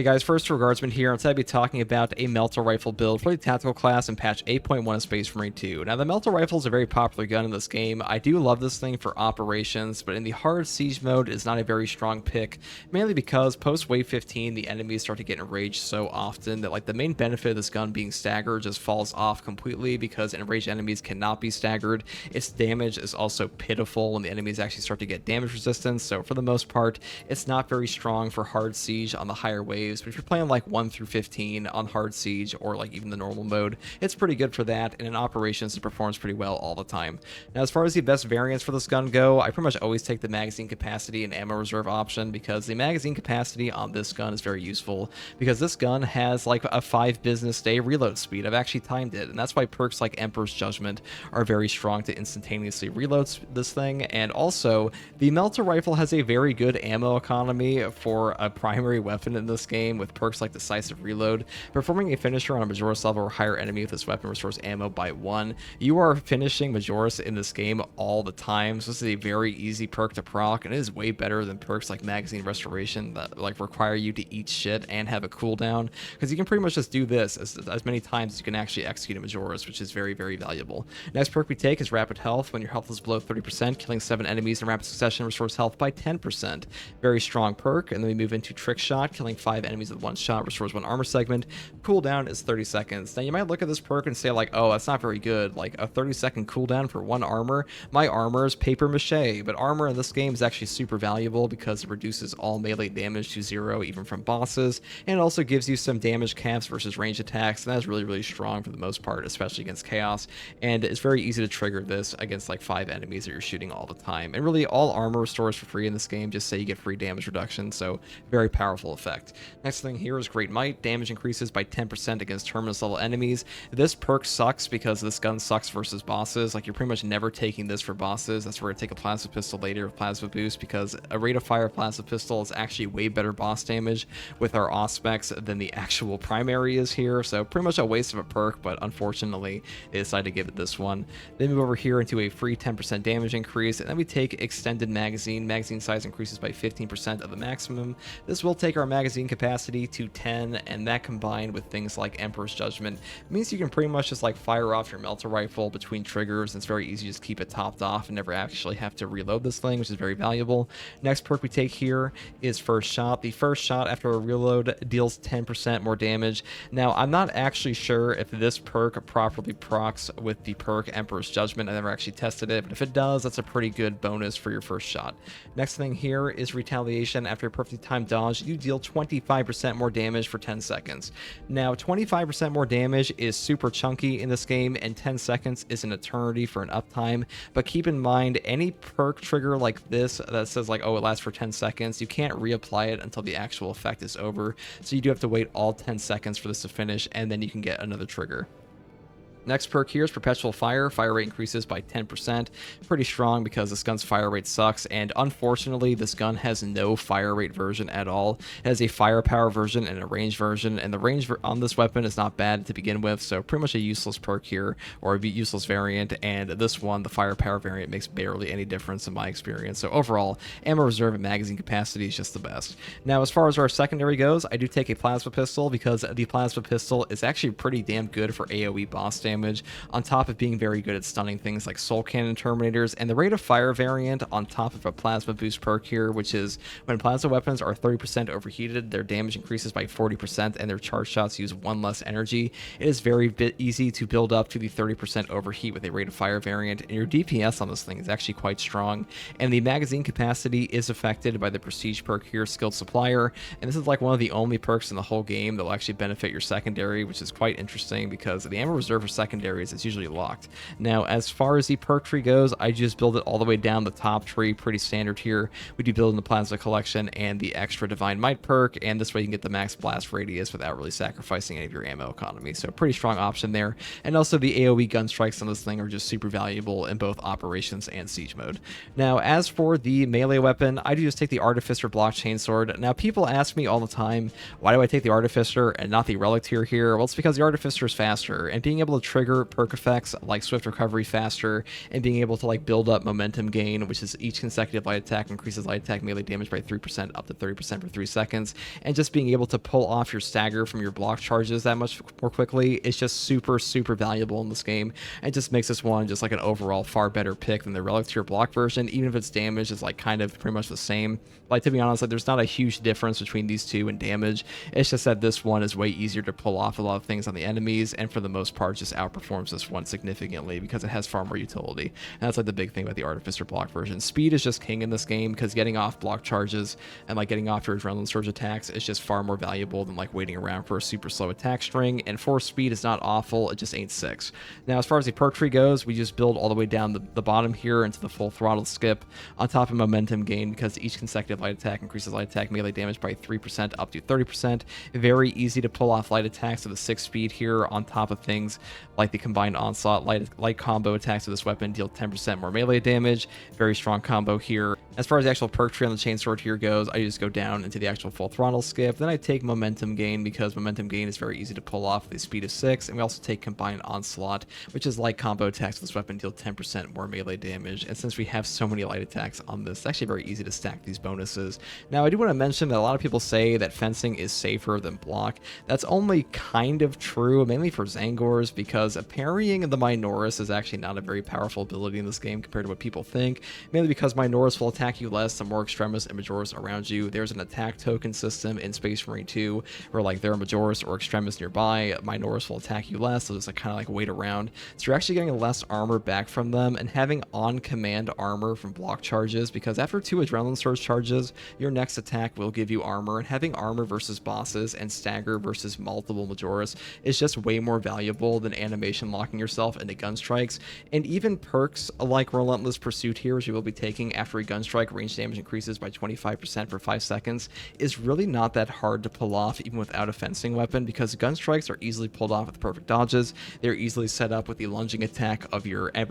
Hey guys, first regardsman here. I'm going to be talking about a Melta Rifle build for the Tactical class in patch 8.1 of Space Marine 2. Now, the Melta Rifle is a very popular gun in this game. I do love this thing for operations, but in the hard siege mode, it's not a very strong pick, mainly because post wave 15, the enemies start to get enraged so often that the main benefit of this gun being staggered just falls off completely because enraged enemies cannot be staggered. Its damage is also pitiful when the enemies actually start to get damage resistance, so for the most part, it's not very strong for hard siege on the higher waves. But if you're playing 1 through 15 on hard siege or even the normal mode, it's pretty good for that, and in operations it performs pretty well all the time. Now, as far as the best variants for this gun go, I pretty much always take the magazine capacity and ammo reserve option because the magazine capacity on this gun is very useful because this gun has a 5 business day reload speed. I've actually timed it, and that's why perks like Emperor's Judgment are very strong to instantaneously reload this thing. And also, the Melta Rifle has a very good ammo economy for a primary weapon in this game with perks like Decisive Reload. Performing a finisher on a Majoris level or higher enemy with this weapon restores ammo by 1. You are finishing Majoris in this game all the time, so this is a very easy perk to proc, and it is way better than perks like Magazine Restoration that require you to eat shit and have a cooldown, because you can pretty much just do this as many times as you can actually execute a Majoris, which is very, very valuable. Next perk we take is Rapid Health. When your health is below 30%, killing 7 enemies in rapid succession restores health by 10%. Very strong perk. And then we move into Trick Shot. Killing 5 enemies with 1 shot restores 1 armor segment. Cooldown is 30 seconds. Now you might look at this perk and say oh, that's not very good. A 30-second cooldown for 1 armor. My armor is paper mache, but armor in this game is actually super valuable because it reduces all melee damage to 0 even from bosses, and it also gives you some damage caps versus range attacks, and that's really, really strong for the most part, especially against chaos. And it's very easy to trigger this against 5 enemies that you're shooting all the time. And really, all armor restores for free in this game, just say you get free damage reduction, so very powerful effect. Next thing here is Great Might. Damage increases by 10% against terminus level enemies. This perk sucks because this gun sucks versus bosses. You're pretty much never taking this for bosses. That's where I take a plasma pistol later with plasma boost, because a rate of fire plasma pistol is actually way better boss damage with our auspex than the actual primary is here, so pretty much a waste of a perk, but unfortunately they decided to give it this one. Then move over here into a free 10% damage increase, and then we take Extended Magazine. Magazine size increases by 15% of the maximum. This will take our magazine capacity to 10, and that combined with things like Emperor's Judgment means you can pretty much just fire off your Melta Rifle between triggers, and it's very easy to just keep it topped off and never actually have to reload this thing, which is very valuable. Next perk we take here is First Shot. The first shot after a reload deals 10% more damage. Now, I'm not actually sure if this perk properly procs with the perk Emperor's Judgment. I never actually tested it, but if it does, that's a pretty good bonus for your first shot. Next thing here is Retaliation. After a perfectly timed dodge, you deal 25% more damage for 10 seconds. Now, 25% more damage is super chunky in this game, and 10 seconds is an eternity for an uptime, but keep in mind, any perk trigger like this that says oh, it lasts for 10 seconds, you can't reapply it until the actual effect is over, so you do have to wait all 10 seconds for this to finish, and then you can get another trigger. Next perk here is Perpetual Fire. Fire rate increases by 10%. Pretty strong because this gun's fire rate sucks, and unfortunately this gun has no fire rate version at all. It has a firepower version and a range version, and the range on this weapon is not bad to begin with, so pretty much a useless perk here, or a useless variant, and this one, the firepower variant, makes barely any difference in my experience. So overall, ammo reserve and magazine capacity is just the best. Now, as far as our secondary goes, I do take a plasma pistol because the plasma pistol is actually pretty damn good for AoE boss damage, on top of being very good at stunning things like Soul Cannon Terminators, and the rate of fire variant on top of a plasma boost perk here, which is when plasma weapons are 30% overheated, their damage increases by 40% and their charge shots use 1 less energy. It is very easy to build up to the 30% overheat with a rate of fire variant, and your DPS on this thing is actually quite strong, and the magazine capacity is affected by the prestige perk here, Skilled Supplier, and this is one of the only perks in the whole game that will actually benefit your secondary, which is quite interesting because the ammo reserve for secondaries is usually locked. Now, as far as the perk tree goes, I just build it all the way down the top tree, pretty standard here. We do build in the Plasma Collection and the extra Divine Might perk, and this way you can get the max blast radius without really sacrificing any of your ammo economy, so pretty strong option there. And also the AoE gun strikes on this thing are just super valuable in both operations and siege mode. Now, as for the melee weapon, I do just take the Artificer Blockchain Sword. Now, people ask me all the time, why do I take the Artificer and not the Relic Tier here? Well, it's because the Artificer is faster, and being able to trigger perk effects like swift recovery faster, and being able to like build up momentum gain, which is each consecutive light attack increases light attack melee damage by 3% up to 30% for 3 seconds, and just being able to pull off your stagger from your block charges that much more quickly is just super valuable in this game, and just makes this one just like an overall far better pick than the relic tier block version, even if its damage is like kind of pretty much the same. Like, to be honest, like there's not a huge difference between these two in damage. It's just that this one is way easier to pull off a lot of things on the enemies, and for the most part just outperforms this one significantly because it has far more utility. And that's like the big thing about the Artificer block version. Speed is just king in this game because getting off block charges and like getting off your adrenaline surge attacks is just far more valuable than like waiting around for a super slow attack string. And force speed is not awful, it just ain't 6. Now, as far as the perk tree goes, we just build all the way down the bottom here into the full throttle skip on top of momentum gain, because each consecutive light attack increases light attack melee damage by 3% up to 30%. Very easy to pull off light attacks with a 6 speed here on top of things like the combined onslaught. Light combo attacks with this weapon deal 10% more melee damage. Very strong combo here. As far as the actual perk tree on the chainsword here goes, I just go down into the actual full throttle skip. Then I take momentum gain because momentum gain is very easy to pull off with a speed of 6. And we also take combined onslaught, which is light combo attacks with this weapon deal 10% more melee damage. And since we have so many light attacks on this, it's actually very easy to stack these bonuses. Now, I do want to mention that a lot of people say that fencing is safer than block. That's only kind of true, mainly for Zangors, because parrying the Minoris is actually not a very powerful ability in this game compared to what people think, mainly because Minoris will attack you less the more Extremis and Majoris around you. There's an attack token system in Space Marine 2 where like there are Majoris or Extremis nearby, Minoris will attack you less, so just like kind of like wait around. So you're actually getting less armor back from them and having on-command armor from block charges, because after 2 Adrenaline Surge charges, your next attack will give you armor, and having armor versus bosses and stagger versus multiple Majoris is just way more valuable than animation locking yourself into gun strikes. And even perks like Relentless Pursuit here, which you will be taking after a gun strike range damage increases by 25% for 5 seconds, is really not that hard to pull off even without a fencing weapon, because gun strikes are easily pulled off with perfect dodges. They're easily set up with the lunging attack of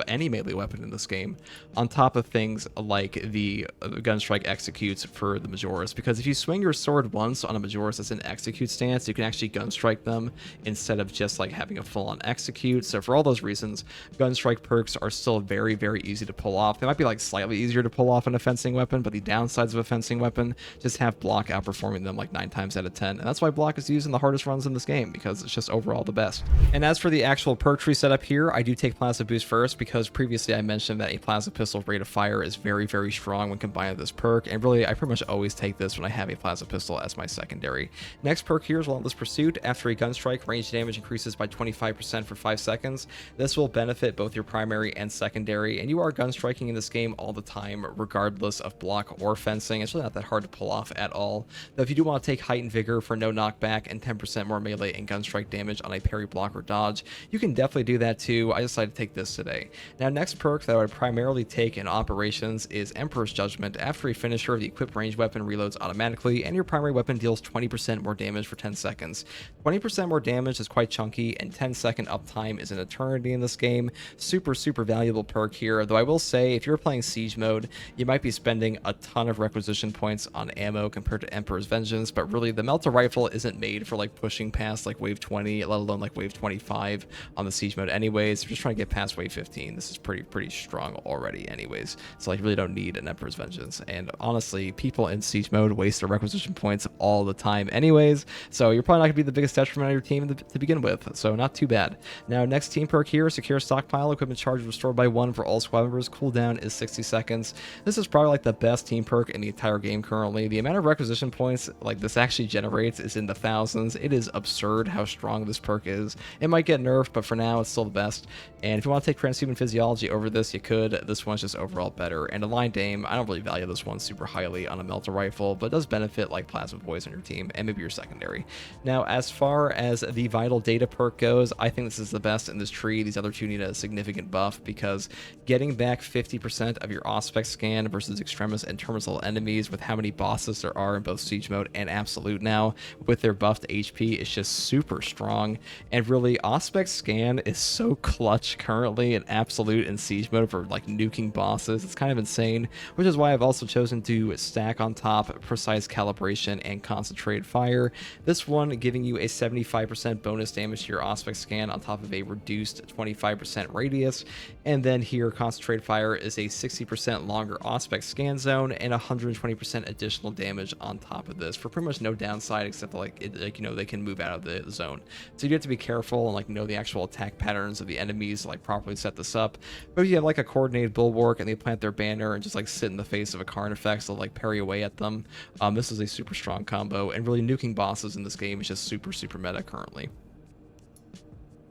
any melee weapon in this game, on top of things like the gun strike executes for the Majoris, because if you swing your sword once on a Majoris as an execute stance, you can actually gun strike them instead of just like having a full-on execute. So for all those reasons, gun strike perks are still very easy to pull off. They might be like slightly easier to pull off in a fencing weapon, but the downsides of a fencing weapon just have block outperforming them like 9 times out of 10, and that's why block is used in the hardest runs in this game, because it's just overall the best. And as for the actual perk tree setup here, I do take Plasma Boost first, because previously I mentioned that a Plasma Pistol rate of fire is very strong when combined with this perk, and really I pretty much always take this when I have a Plasma Pistol as my secondary. Next perk here is Relentless Pursuit. After a gun strike, range damage increases by 25% for 5 seconds. This will benefit both your primary and secondary, and you are gun striking in this game all the time regardless of block or fencing. It's really not that hard to pull off at all. Though if you do want to take Heightened Vigor for no knockback and 10% more melee and gun strike damage on a parry, block, or dodge, you can definitely do that too. I decided to take this today. Now, next perk that I would primarily take in operations is Emperor's Judgment. After a finisher, the equipped range weapon reloads automatically, and your primary weapon deals 20% more damage for 10 seconds. 20% more damage is quite chunky, and 10-second uptime is an eternity in this game. Super valuable perk here, though I will say if you're playing Siege mode, you might be spending a ton of requisition points on ammo compared to Emperor's Vengeance, but really the Melta Rifle isn't made for like pushing past like wave 20, let alone like wave 25 on the Siege mode anyways. If you're just trying to get past wave 15, this is pretty strong already anyways, so like you really don't need an Emperor's Vengeance. And honestly, people in Siege mode waste their requisition points all the time anyways, so you're probably not gonna be the biggest detriment on your team to begin with, so not too bad. Now, next team perk here, Secure Stockpile. Equipment charge restored by 1 for all squad members. Cooldown is 60 seconds. This is probably like the best team perk in the entire game currently. The amount of requisition points like this actually generates is in the thousands. It is absurd how strong this perk is. It might get nerfed, but for now it's still the best. And if you want to take Transhuman Physiology over this, you could. This one's just overall better. And Aligned Aim, I don't really value this one super highly on a Melta Rifle, but it does benefit like Plasma Boys on your team and maybe your secondary. Now, as far as the Vital Data perk goes, I think this is the best in this tree. These other two need a significant buff, because getting back 50% of your Auspex scan versus Extremis and terminal enemies with how many bosses there are in both Siege mode and Absolute now with their buffed HP is just super strong. And really, Auspex scan is so clutch currently in Absolute and Siege mode for like nuking bosses. It's kind of insane, which is why I've also chosen to stack on top Precise Calibration and Concentrated Fire. This one giving you a 75% bonus damage to your Auspex scan on top top of a reduced 25% radius. And then here, Concentrated Fire is a 60% longer Auspex scan zone and 120% additional damage on top of this for pretty much no downside except they can move out of the zone. So you have to be careful and know the actual attack patterns of the enemies to properly set this up. But if you have a coordinated bulwark and they plant their banner and just sit in the face of a Karn effect, so parry away at them, this is a super strong combo, and really nuking bosses in this game is just super meta currently.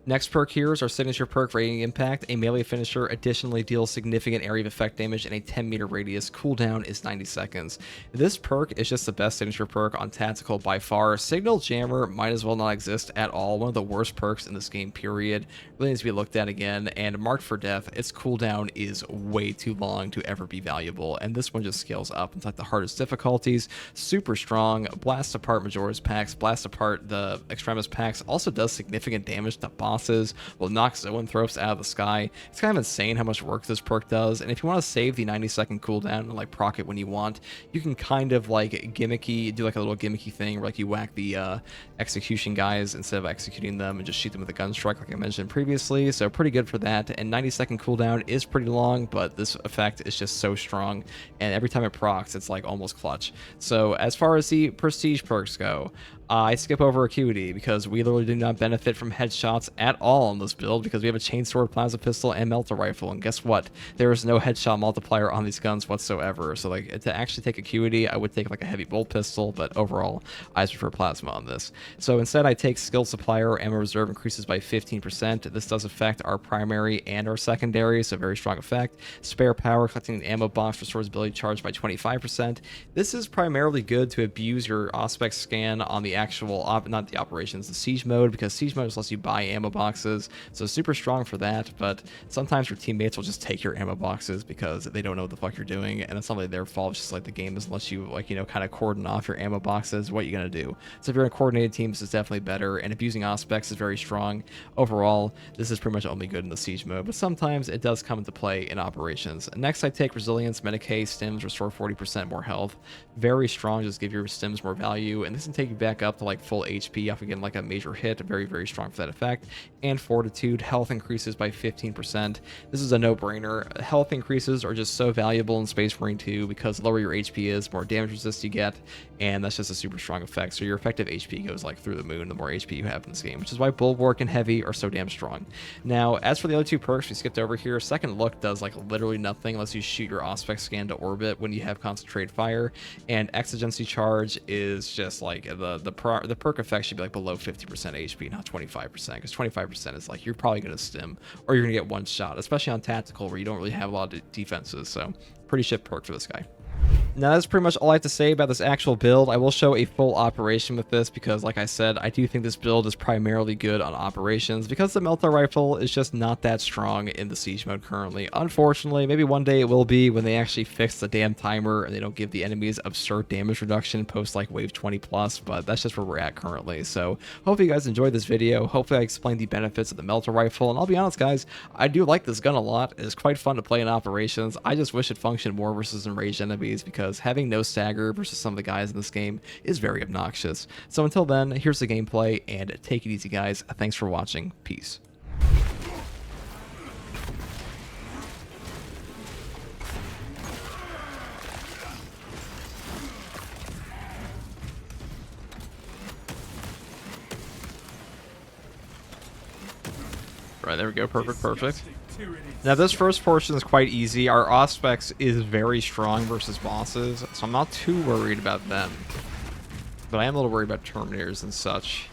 Next perk here is our signature perk, Radiant Impact. A melee finisher additionally deals significant area of effect damage in a 10-meter radius. Cooldown is 90 seconds. This perk is just the best signature perk on Tactical by far. Signal Jammer might as well not exist at all. One of the worst perks in this game, period. Really needs to be looked at again. And Marked for Death, its cooldown is way too long to ever be valuable. And this one just scales up into the hardest difficulties. Super strong. Blast apart Majora's packs. Blast apart the Extremis packs. Also does significant damage to bosses. Will knock Zoanthropes out of the sky. It's kind of insane how much work this perk does, and if you want to save the 90-second cooldown and proc it when you want, you can kind of gimmicky, do a little gimmicky thing where you whack the execution guys instead of executing them and just shoot them with a gun strike like I mentioned previously. So pretty good for that, and 90-second cooldown is pretty long, but this effect is just so strong, and every time it procs it's almost clutch. So as far as the prestige perks go, I skip over Acuity because we literally do not benefit from headshots at all in this build because we have a Chainsword, Plasma Pistol, and Melta Rifle, and guess what? There is no headshot multiplier on these guns whatsoever. So to actually take Acuity, I would take a Heavy Bolt Pistol, but overall I just prefer Plasma on this. So instead I take Skill Supplier, or Ammo Reserve increases by 15%. This does affect our primary and our secondary, so very strong effect. Spare Power, collecting an ammo box, restores ability charge by 25%. This is primarily good to abuse your Auspex scan on the actual not the operations, the siege mode, because siege mode just lets you buy ammo boxes, so super strong for that. But sometimes your teammates will just take your ammo boxes because they don't know what the fuck you're doing, and it's not really their fault. It's just the game doesn't let you kind of cordon off your ammo boxes. What are you gonna do? So if you're in coordinated teams, it's definitely better, and abusing Auspex is very strong. Overall, this is pretty much only good in the siege mode, but sometimes it does come into play in operations. Next, I take Resilience, Medicae, Stims, restore 40% more health. Very strong, just give your Stims more value, and this can take you back up to full HP off again a major hit. Very strong for that effect. And Fortitude, health increases by 15%. This is a no-brainer. Health increases are just so valuable in Space Marine 2 because the lower your HP is, more damage resist you get, and that's just a super strong effect. So your effective HP goes through the moon the more HP you have in this game, which is why Bulwark and Heavy are so damn strong. Now, as for the other two perks we skipped over here, Second Look does literally nothing unless you shoot your Auspex scan to orbit when you have Concentrated Fire, and Exigency Charge is just the perk effect should be below 50% HP, not 25%, because 25% is you're probably going to stim or you're going to get one shot, especially on Tactical where you don't really have a lot of defenses. So pretty shit perk for this guy. Now that's pretty much all I have to say about this actual build. I will show a full operation with this because, like I said, I do think this build is primarily good on operations because the Melta Rifle is just not that strong in the siege mode currently. Unfortunately, maybe one day it will be when they actually fix the damn timer and they don't give the enemies absurd damage reduction post wave 20 plus, but that's just where we're at currently. So hopefully you guys enjoyed this video. Hopefully I explained the benefits of the Melta Rifle, and I'll be honest guys, I do like this gun a lot. It's quite fun to play in operations. I just wish it functioned more versus enraged enemies because having no stagger versus some of the guys in this game is very obnoxious. So until then, here's the gameplay, and take it easy guys. Thanks for watching. Peace. Right, there we go. Perfect. Now this first portion is quite easy. Our Auspex is very strong versus bosses, so I'm not too worried about them. But I am a little worried about Terminators and such.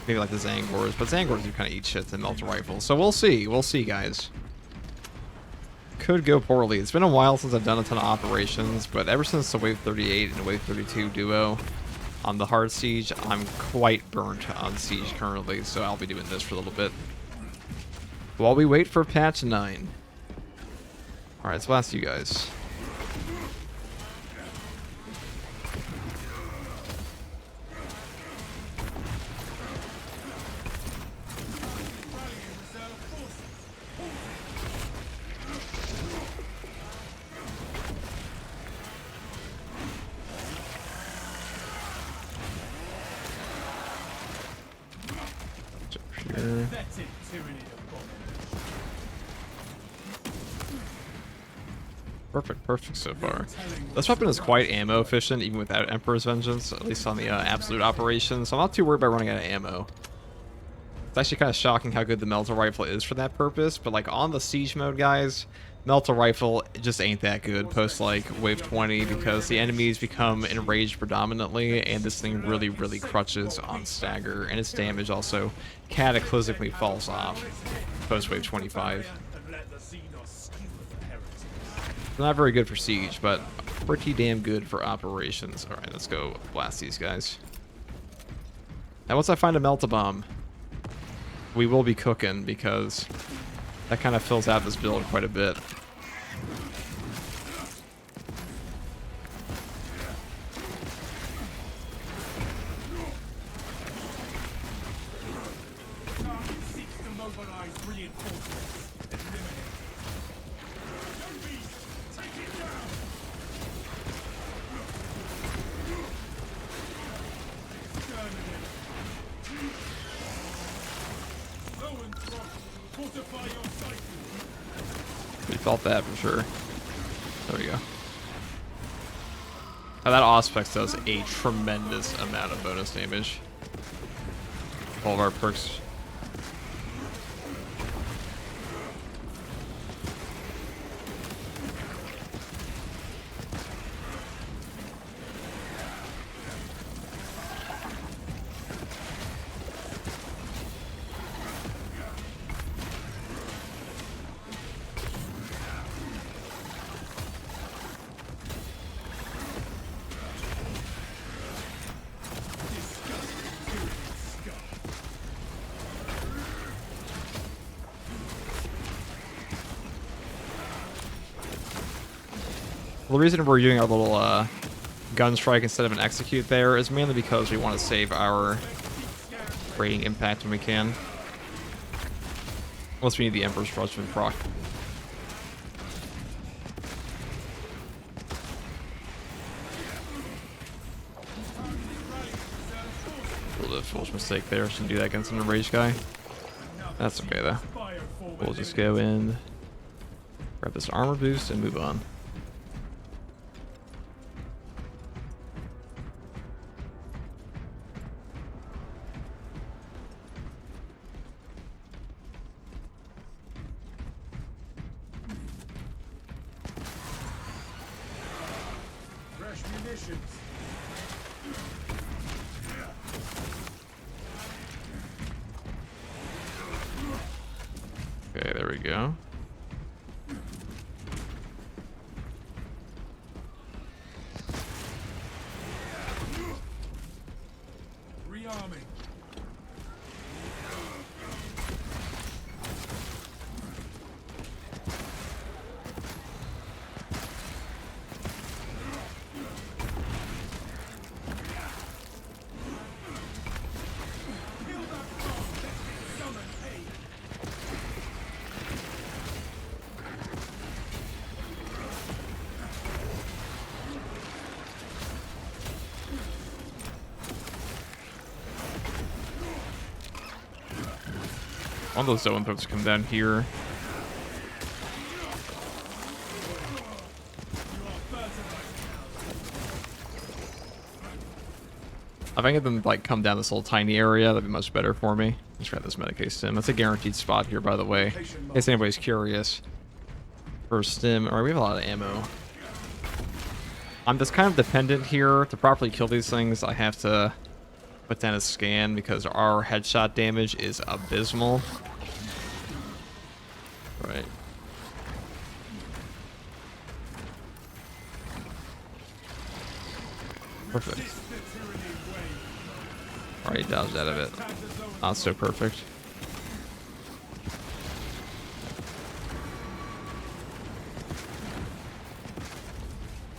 Maybe the Zangors, but Zangors do kind of eat shit to Melta Rifle. So we'll see. We'll see, guys. Could go poorly. It's been a while since I've done a ton of operations, but ever since the Wave 38 and Wave 32 duo on the hard siege, I'm quite burnt on siege currently, so I'll be doing this for a little bit while we wait for patch 9. Alright, so last you guys. here. Perfect so far. This weapon is quite ammo efficient, even without Emperor's Vengeance, at least on the absolute operation, so I'm not too worried about running out of ammo. It's actually kind of shocking how good the Melta Rifle is for that purpose, but like on the Siege mode, guys, Melta Rifle just ain't that good post like wave 20 because the enemies become enraged predominantly, and this thing really crutches on stagger, and its damage also cataclysmically falls off post wave 25. Not very good for Siege, but pretty damn good for operations. Alright, let's go blast these guys. Now once I find a Melta Bomb, we will be cooking because that kind of fills out this build quite a bit. We felt that for sure. There we go. Now that Auspex does a tremendous amount of bonus damage. All of our perks. Well, the reason we're doing our little gun strike instead of an execute there is mainly because we want to save our rating impact when we can. Unless we need the Emperor's Judgment proc. A little bit of foolish mistake there. Shouldn't do that against an enraged guy. That's okay though. We'll just go in, grab this armor boost, and move on. Okay, there we go. Rearming. One of those zone pumps come down here. If I can get them like come down this little tiny area, that'd be much better for me. Let's try this Medicaid stim. That's a guaranteed spot here, by the way. In case anybody's curious. First stim. Alright, we have a lot of ammo. I'm just kind of dependent here. To properly kill these things, I have to put down a scan because our headshot damage is abysmal. Right. Perfect. Alright, dodged out of it. Not so perfect.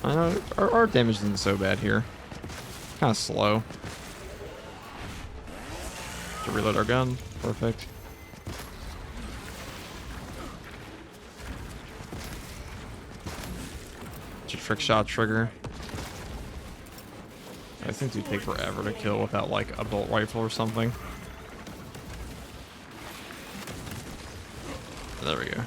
Our damage isn't so bad here. Kind of slow. To reload our gun. Perfect. It's a trick shot trigger. I think they take forever to kill without like a bolt rifle or something. There we go.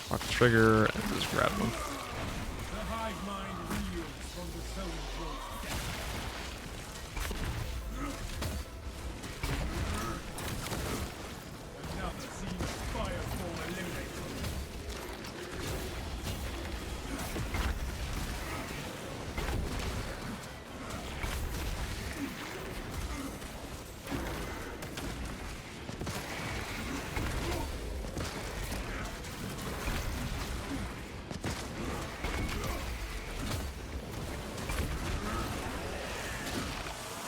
Lock the trigger and just grab them. The hive mind reels from the zone towards death. Another scene of fireball eliminated.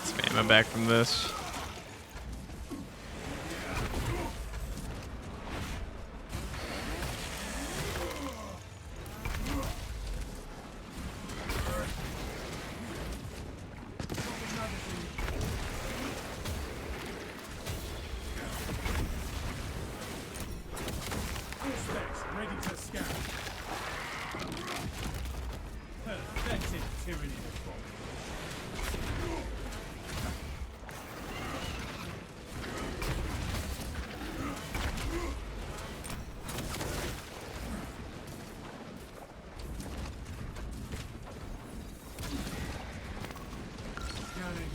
Spam it back from this. Suspects ready to scan. Pathetic tyranny of bodies. Scanning.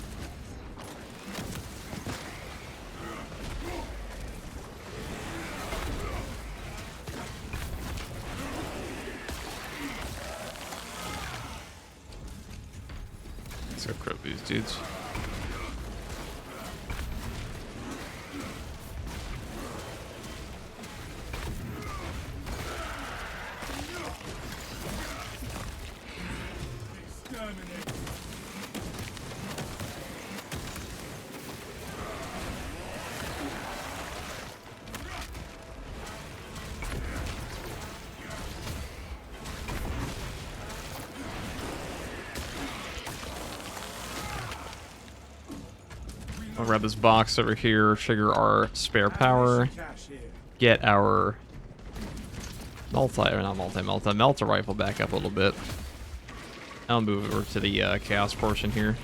Let's go crit these dudes. Exterminate. I'll grab this box over here, trigger our spare power, Cash here. get our Melta Rifle back up a little bit. I'll move over to the Chaos portion here.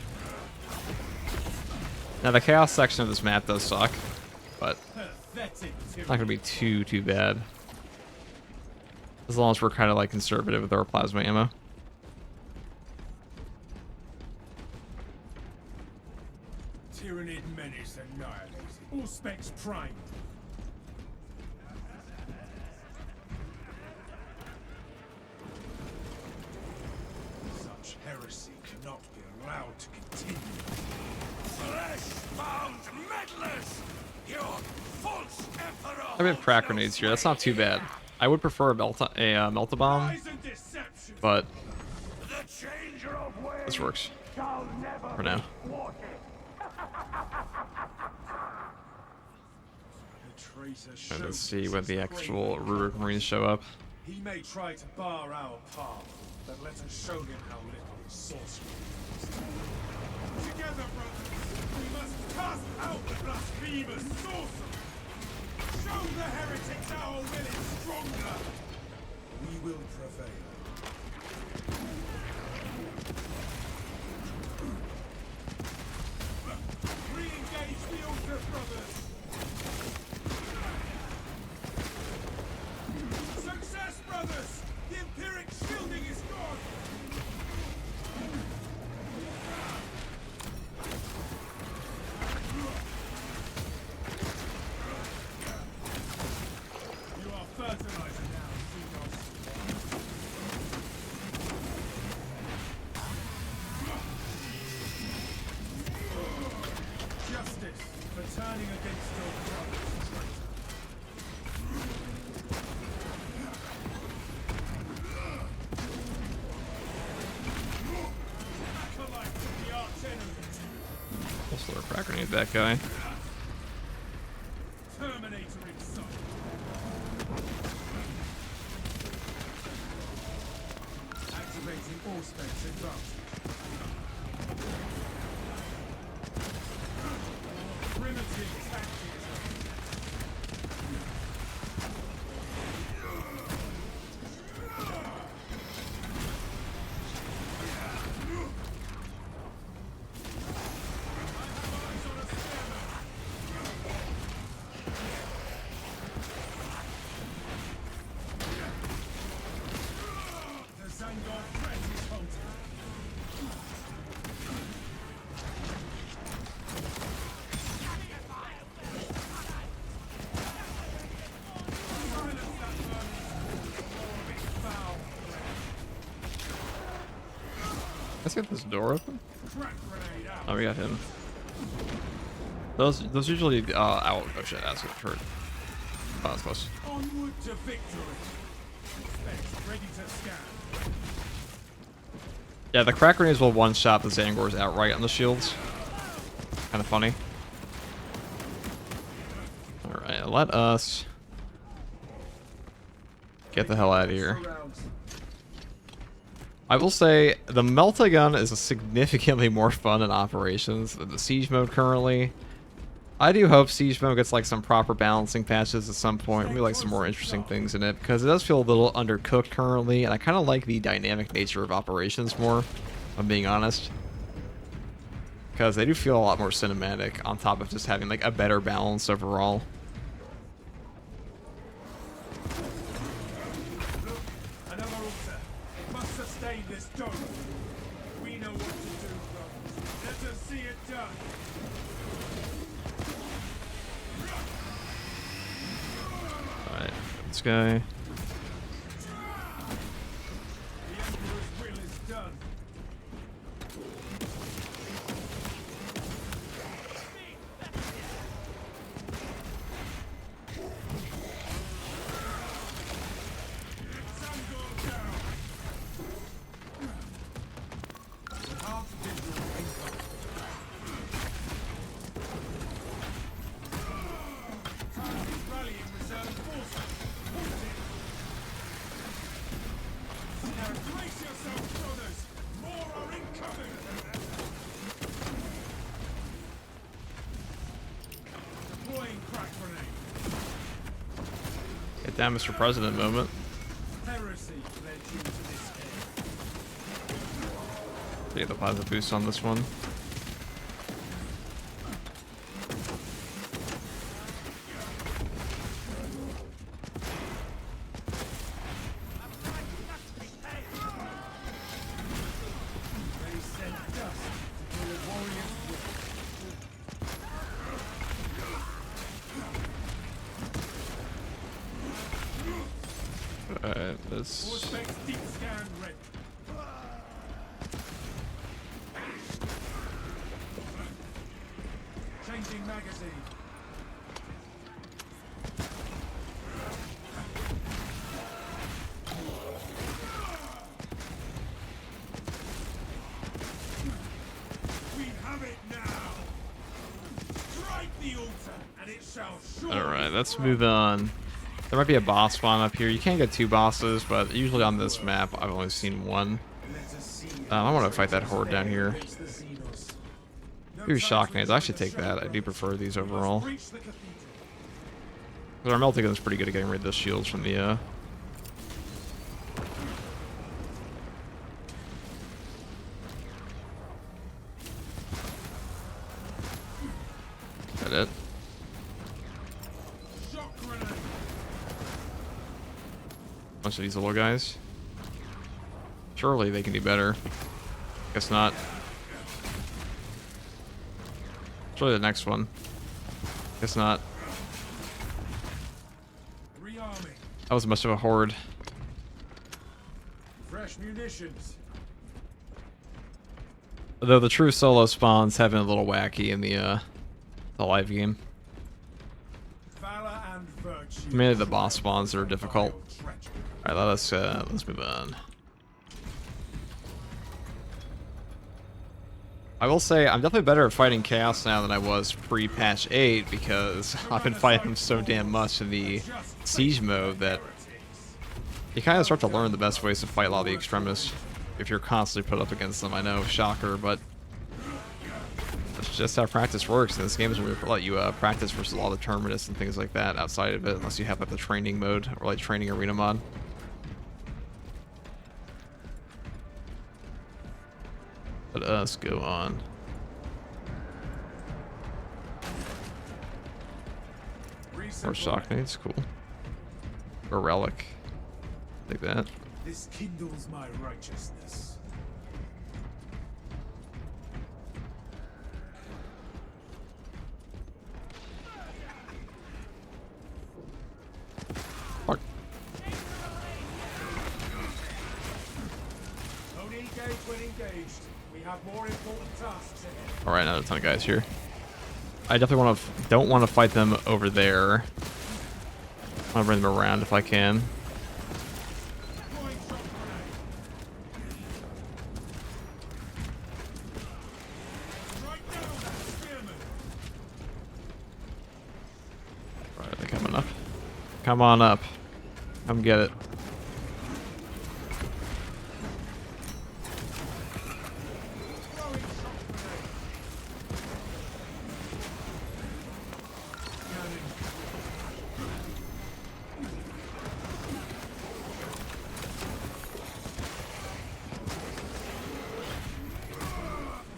Now the Chaos section of this map does suck, but Pathetic not gonna be too bad. As long as we're kind of like conservative with our plasma ammo. Tyrannid menace annihilated. All specs primed. Such heresy cannot be allowed to continue. Flesh-bound meddlers! Your false emperor! I have crack grenades here. That's not too bad. I would prefer a Melta bomb, Lies and deception. but The changer of ways this works shall never for now. be thwarted. The traitor And let's showed see when the his actual craven Rurik purpose. Marines show up. He may try to bar our path, but let us show him how little his sorcery is. Together, brothers, we must cast out the blasphemous sorcerer. Show the heretics our will is stronger. We will prevail. Re-engage the altar, brothers. Success, brothers! The Empiric shielding is gone! You are fertilizer now, Xenos. Justice for turning against your brothers, traitor. Acolyte of the arch-enemy. We'll throw a crack grenade at that guy. Terminator in sight. Activating all specs advanced. Primitive tactics. Eyes on a scammer. Let's get this door open. Crack grenade out. Oh, we got him. Those usually out. Oh shit, that's what hurt. Oh, that's close. Onward to victory. Specs ready to scan. Yeah, the crack grenades will one-shot the Zangors outright on the shields. Kind of funny. Alright, let us get the hell out of here. I will say, the Melta gun is significantly more fun in operations than the Siege mode currently. I do hope Siege mode gets like some proper balancing patches at some point. Maybe like some more interesting things in it, because it does feel a little undercooked currently, and I kind of like the dynamic nature of operations more, if I'm being honest. Because they do feel a lot more cinematic on top of just having like a better balance overall. Another altar. Must sustain this dome. We know what to do, brothers. Let us see it done. Alright, this guy. The Emperor's will is done. Sun goes down. Enhanced visual income. Rallying reserve forces. Now brace yourselves, brothers. More are incoming. Deploying crack grenade. Get down, Mr. President moment. Heresy led you to this end. Get the positive boost on this one. They sent dust to the warrior's Alright, will. this. Specs deep scan ready. Changing magazine. We have it now. Strike the altar, and it shall surely. Alright, let's move on. There might be a boss spawn up here. You can't get 2 bosses, but usually on this map, I've only seen 1. I want to fight that horde down here. Ooh, shock nades. I should take that. I do prefer these overall. Reach the cathedral. But our melting gun is pretty good at getting rid of those shields from the That it? Shock grenade. Bunch of these little guys. Surely they can do better. Guess not. Surely the next one. Guess not. Rearming. That was much of a horde. Fresh munitions. Though the true solo spawns have been a little wacky in the live game. Valor and virtue. Mainly the boss spawns that are difficult. Treachery. Alright, let's move on. I will say I'm definitely better at fighting Chaos now than I was pre-patch 8 because I've been fighting them so damn much in the Siege mode that you kind of start to learn the best ways to fight a lot of the extremists if you're constantly put up against them. I know, shocker, but that's just how practice works. And this game doesn't really let you practice versus a lot of Terminus and things like that outside of it, unless you have like the training mode or like training arena mod. Let us go on. More shock nades, cool. Or relic. Like that. This kindles my righteousness. Fuck. Don't engage when engaged. engaged. We have more important tasks ahead. All right, another ton of guys here. I definitely don't want to fight them over there. I want to bring them around if I can. Deploying shock grenade. Strike down that spearman. All right, they're coming up. Come on up. Come get it. Throwing shock grenade. Cannon.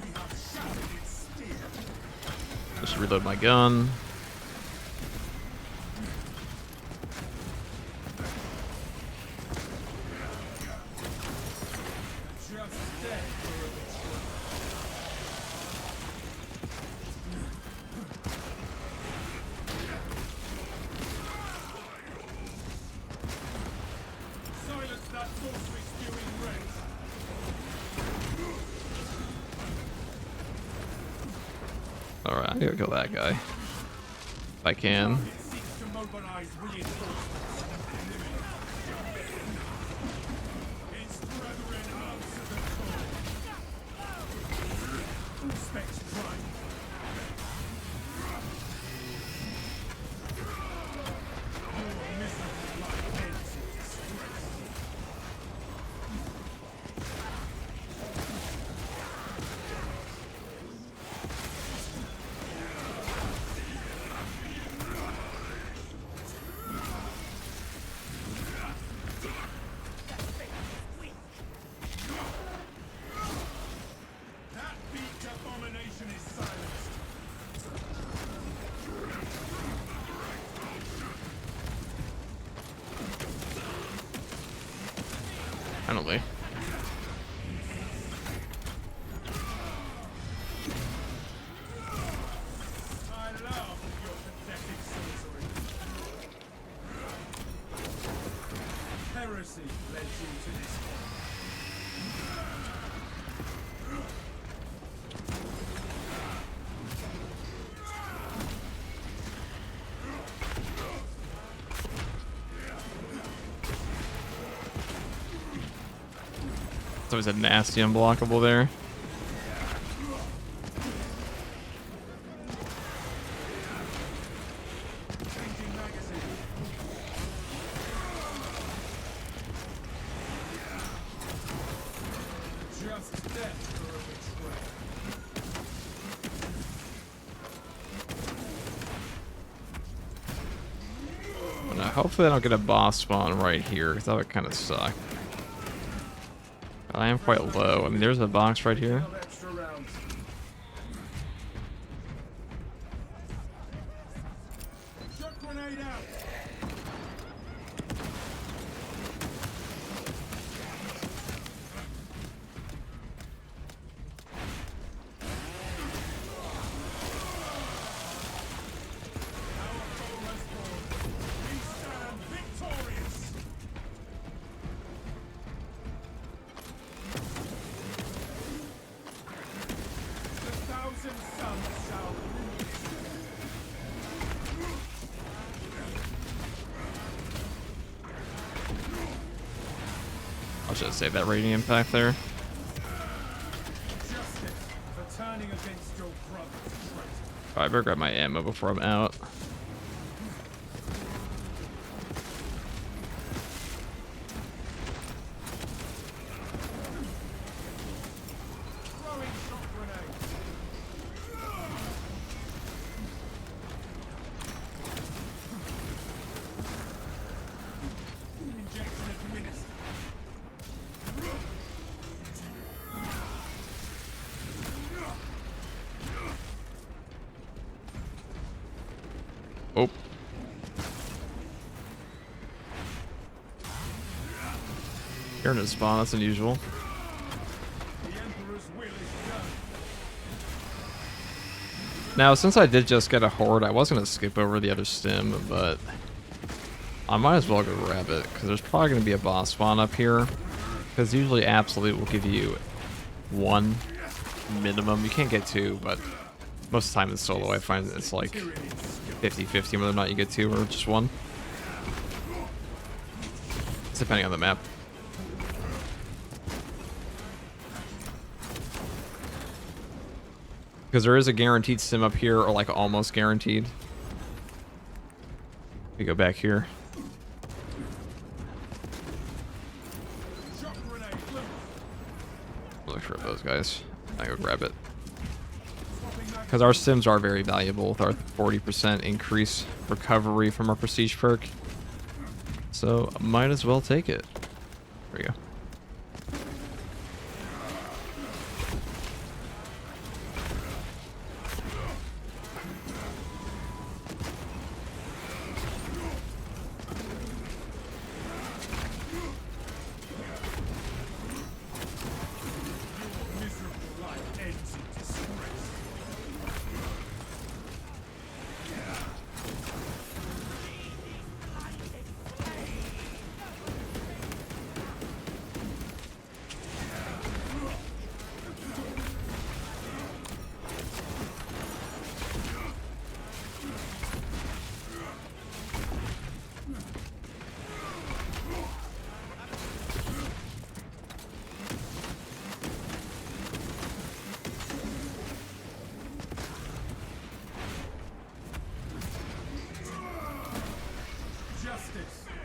We have shattered its steel. Just reload my gun. Just dead for a betrayal. Silence that sorcery spewing wretch. All right, I gotta kill that guy if I can. It seeks to mobilize reinforcements. Its brethren answer the call. Specs prime. Your miserable life ends in disgrace. That beaked abomination is silenced. Finally. I love your pathetic sorcery. Heresy led you to this point. It's always a nasty unblockable there. Changing magazine. Just death for a betrayal. Now, hopefully I don't get a boss spawn right here, because that would kind of suck. I am quite low. I mean, there's a box right here. 12 extra rounds. Shock grenade out. Our foe has fallen. We stand victorious. The thousand suns shall rule this land. I should have saved that rating impact there. Justice for turning against your brother's traitor. Alright, I better grab my ammo before I'm out. Throwing shock grenade. Injection administered. Oh. You're in a spawn, that's unusual. The Emperor's will is done. Now, since I did just get a horde, I was going to skip over the other stim, but I might as well go grab it, because there's probably going to be a boss spawn up here. Because usually Absolute will give you 1 minimum. You can't get 2, but most of the time in solo I find it's like 50-50 whether or not you get 2 or just 1. It's depending on the map. Because there is a guaranteed sim up here, or like almost guaranteed. We go back here. Look for those guys. I go grab it. Because our sims are very valuable with our 40% increase recovery from our prestige perk. So might as well take it. There we go.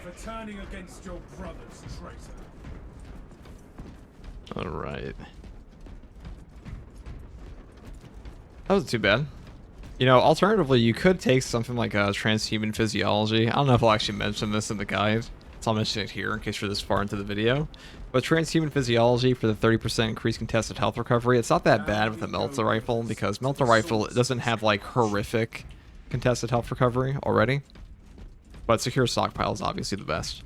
For turning against your brothers, traitor. All right. That wasn't too bad. You know, alternatively, you could take something like a transhuman physiology. I don't know if I'll actually mention this in the guide, so I'll mention it here in case you're this far into the video. But transhuman physiology for the 30% increased contested health recovery, it's not that bad with the Melta Rifle, because Melta Rifle doesn't have like horrific contested health recovery already. But secure stockpile is obviously the best.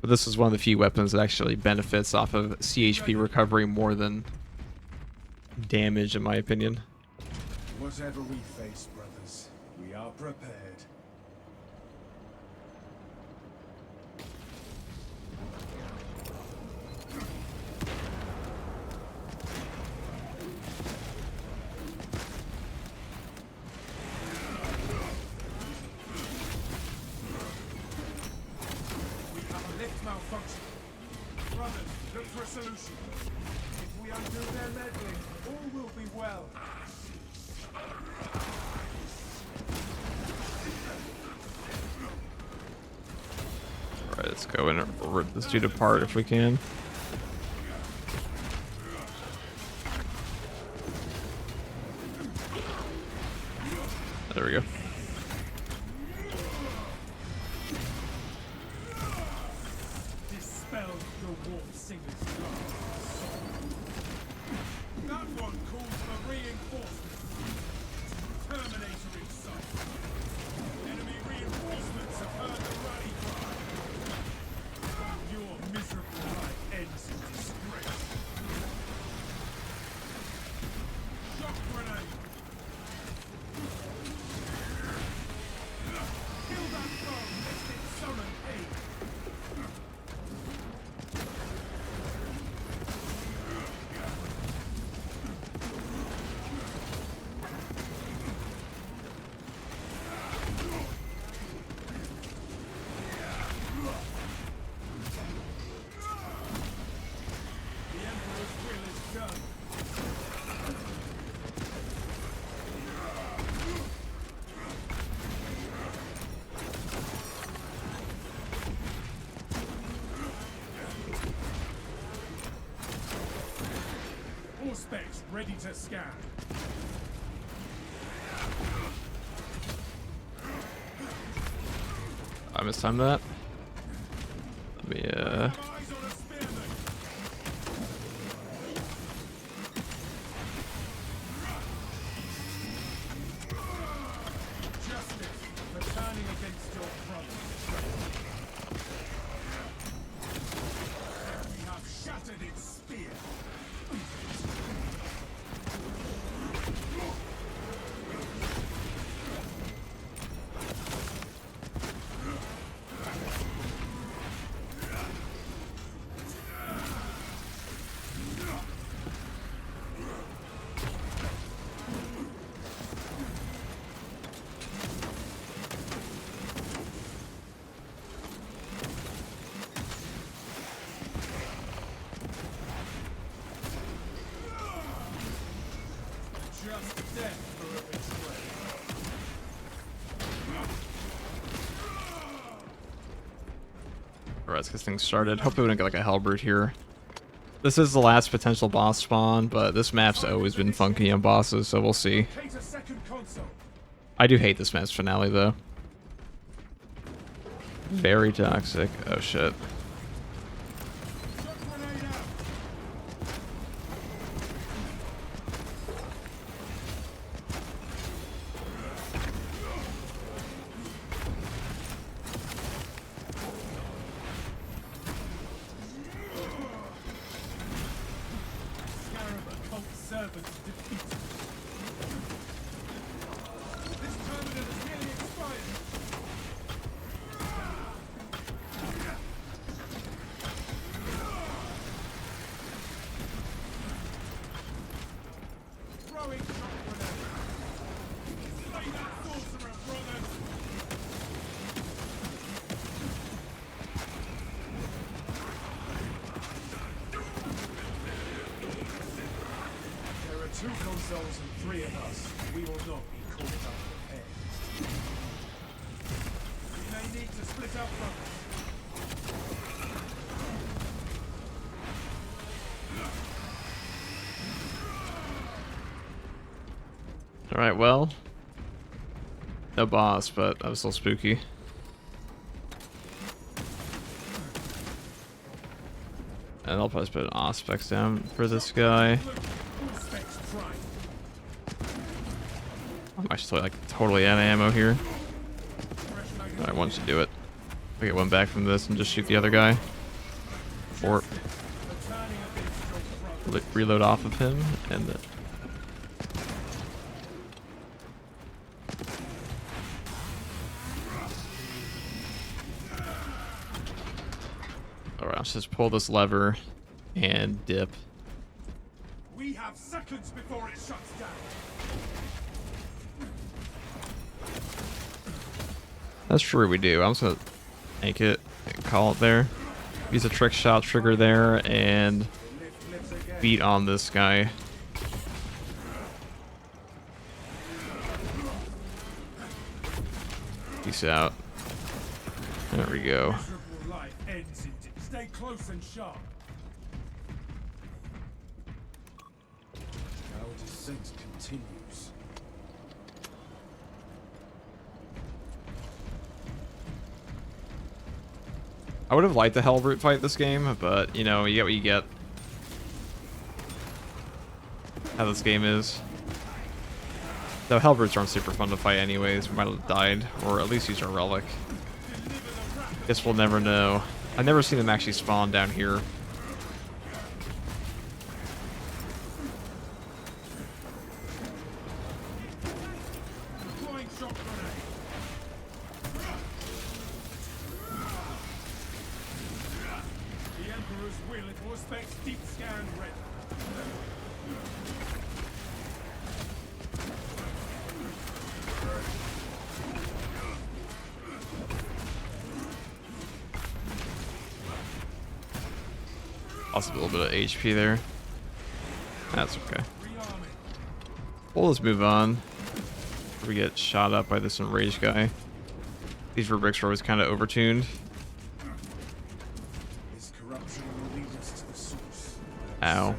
But this is one of the few weapons that actually benefits off of CHP recovery more than damage, in my opinion. Whatever we face, brothers, we are prepared. Malfunction. Brothers, look for a solution. If we undo their meddling, all will be well. Alright, let's go and rip this dude apart if we can. There we go. Specs ready to scan. I mistimed that. Let me Death for a betrayal. Alright, let's get things started. Hopefully we don't get like a Hellbrute here. This is the last potential boss spawn, but this map's always been funky on bosses, so we'll see. Locate a second console. I do hate this map's finale, though. Very toxic. Oh, shit. Shock grenade out. Scarab occult servant defeated. This terminal is nearly expired. Throwing shock grenade. Slay that sorcerer, brothers. There are 2 consoles and 3 of us. We will not be caught unprepared. We may need to split up, brothers. Alright, well. No boss, but that was still spooky. And I'll probably put an Auspex down for this guy. All specs tried. I'm actually like totally out of ammo here. Fresh magazine. Alright, why don't you do it? I get one back from this and just shoot the other guy. Or Returning a bit strong, brothers. reload off of him and then. Alright, let's just pull this lever and dip. We have seconds before it shuts down. That's true, we do. I'm just gonna make it, call it there. Use a trick shot trigger there and Lift again. beat on this guy. Peace out. There we go. Miserable life ends in stay close and sharp. Our descent continues. I would have liked the Hellbrute fight this game, but you know, you get what you get. How this game is. Though Hellbrutes aren't super fun to fight anyways, we might have died, or at least use our relic. Guess we'll never know. I've never seen them actually spawn down here. Deploying shock grenade. The Emperor's will respects deep scan ready. Lost a little bit of HP there. That's okay. Rearming. Well, let's move on. Before we get shot up by this enraged guy. These rubrics are always kind of overtuned. This corruption will lead us to the source. Ow.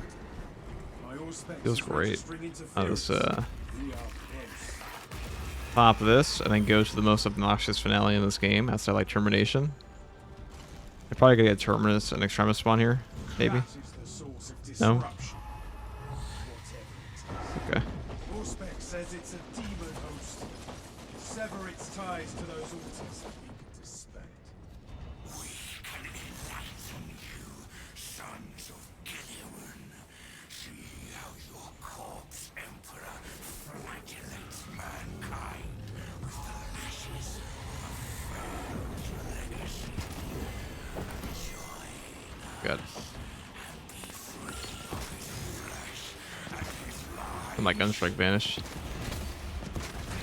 My Auspex Feels is great. registering I'll just interference. We are close. pop this and then go to the most obnoxious finale in this game. That's like Termination. They're probably gonna get Terminus and Extremis spawn here. Maybe. That is the source of No? disruption. Whatever it Okay. is. Auspex says it's a demon host. Sever its ties to those altars that we could disband. We can enlighten you, sons of Gideon. See how your corpse emperor flagellates mankind with the lashes of failed legacy. Join Good. and be free of his flesh and his mind. And my gunstrike vanished.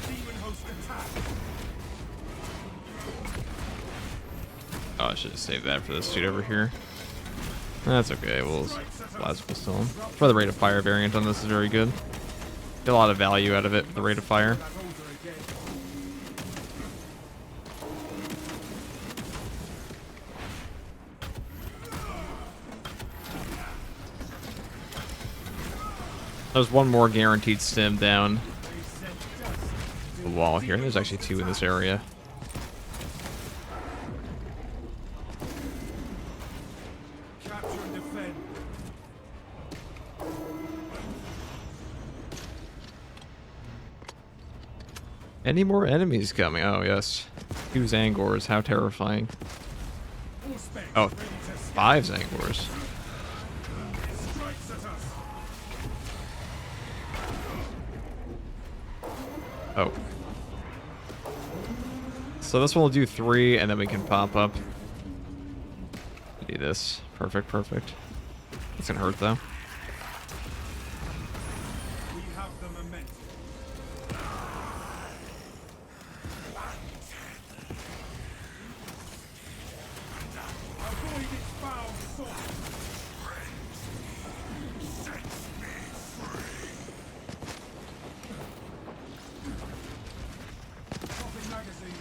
Demon host attack. Oh, I should have saved that for this dude over here. That's okay. We'll plasma pistol him. For the rate of fire variant on this is very good. Get a lot of value out of it, the rate of fire. That altar again. There's one more guaranteed stim down They sent dust. the wall here. There's actually two in this area. Capture and defend. Any more enemies coming? Oh, yes. 2 Zangors. How terrifying. All specs Oh, ready to 5 Zangors. strikes at us. Oh. So this one will do 3, and then we can pop up. Do this. Perfect, perfect. That's gonna hurt, though. We have the momentum. Avoid its foul sword. Dropping magazine.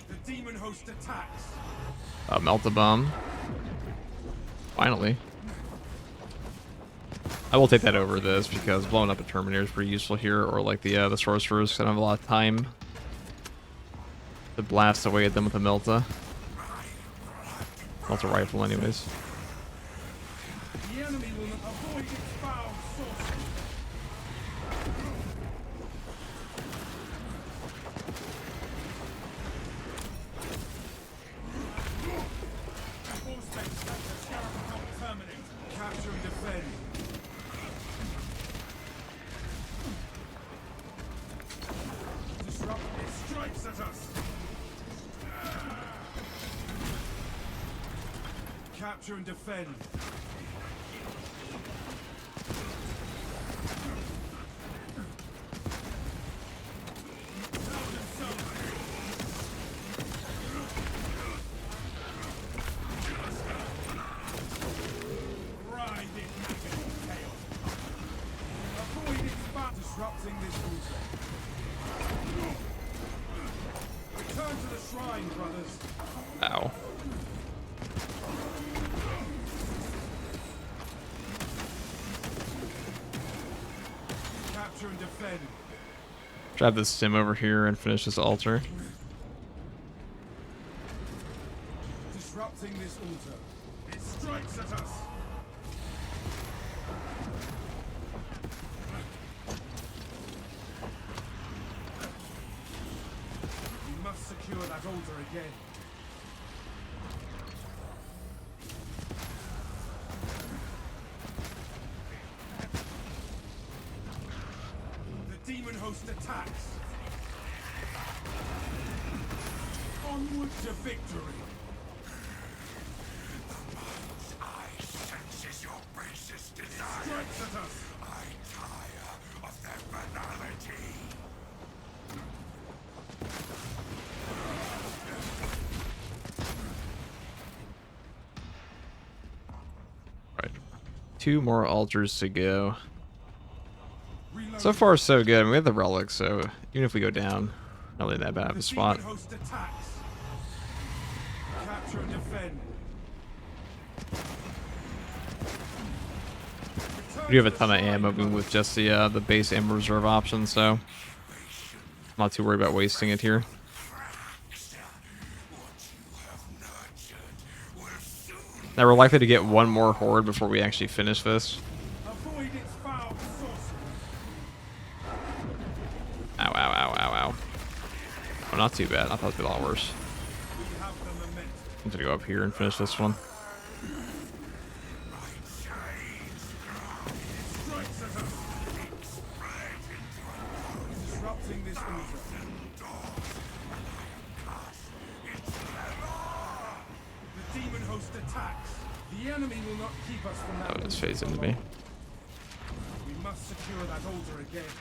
The demon host attacks. Melta Bomb. Finally. I will take that over this because blowing up a Terminator is pretty useful here, or like the Sorcerers, 'cause I don't have a lot of time to blast away at them with a Melta. Melta Rifle anyways. The enemy will not avoid its foul sorcery. All specs let the scarab help terminate. Capture and defend. Disrupt it strikes at us. Capture and defend. Ride it into chaos. Avoid its back, disrupting this altar. Return to the shrine, brothers. Ow. Capture and defend. Grab this Stim over here and finish this altar. Disrupting this altar. It strikes at us. We must secure that altar again. The demon host attacks. Onward to victory. I senses your basest desire. Strikes at us. I tire of their banality. Right. 2 more altars to go. Reload. So far, so good. I mean, we have the relic, so even if we go down, not really that bad of a spot. Demon host attacks. Capture and defend. We do have a ton of ammo even with just the base ammo reserve option, so I'm not too worried about wasting it here. Now we're likely to get one more horde before we actually finish this. Avoid its foul sorcery. Ow, ow, ow, ow, ow. Oh, not too bad. I thought it would be a lot worse. We have the momentum. I'm gonna go up here and finish this one. Strikes at us. Disrupting this altar. The demon host attacks. The enemy will not keep us from that. Oh, it's altar phased for into me. long. We must secure that altar again.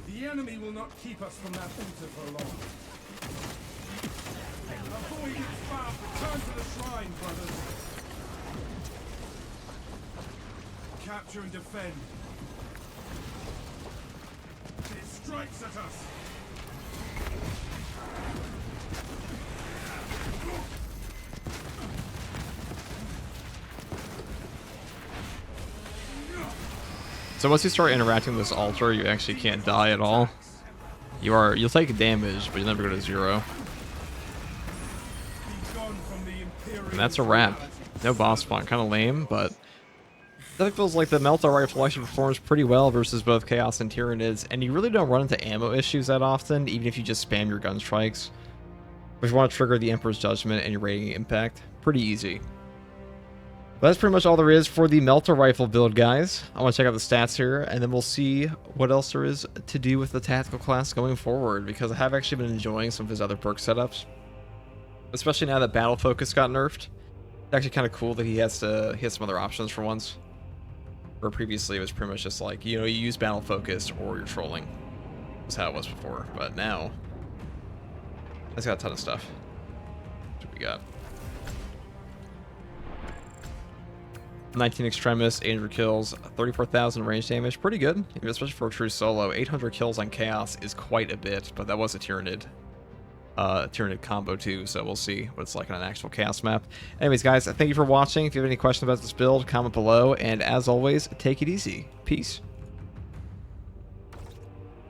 The The enemy will not keep us from that altar for long. Avoid its path. Return to the shrine, brothers. Capture and defend. It strikes at us. So once you start interacting with this altar, you actually can't die at all. You'll take damage, but you'll never go to 0. And that's a wrap. No boss spawn, kind of lame, but I think feels like the Melta Rifle actually performs pretty well versus both Chaos and Tyranids, and you really don't run into ammo issues that often, even if you just spam your gun strikes. If you want to trigger the Emperor's Judgment and your Radiant Impact, pretty easy. But that's pretty much all there is for the Melta Rifle build, guys. I want to check out the stats here, and then we'll see what else there is to do with the tactical class going forward, because I have actually been enjoying some of his other perk setups. Especially now that Battle Focus got nerfed. It's actually kind of cool that he has some other options for once. Where previously it was pretty much just like, you know, you use Battle Focus or you're trolling. That's how it was before, but now it's got a ton of stuff. What we got? 19 Extremis, 800 kills, 34,000 range damage. Pretty good, especially for a true solo. 800 kills on Chaos is quite a bit, but that was a Tyranid combo too, so we'll see what it's like on an actual Chaos map. Anyways, guys, thank you for watching. If you have any questions about this build, comment below, and as always, take it easy. Peace.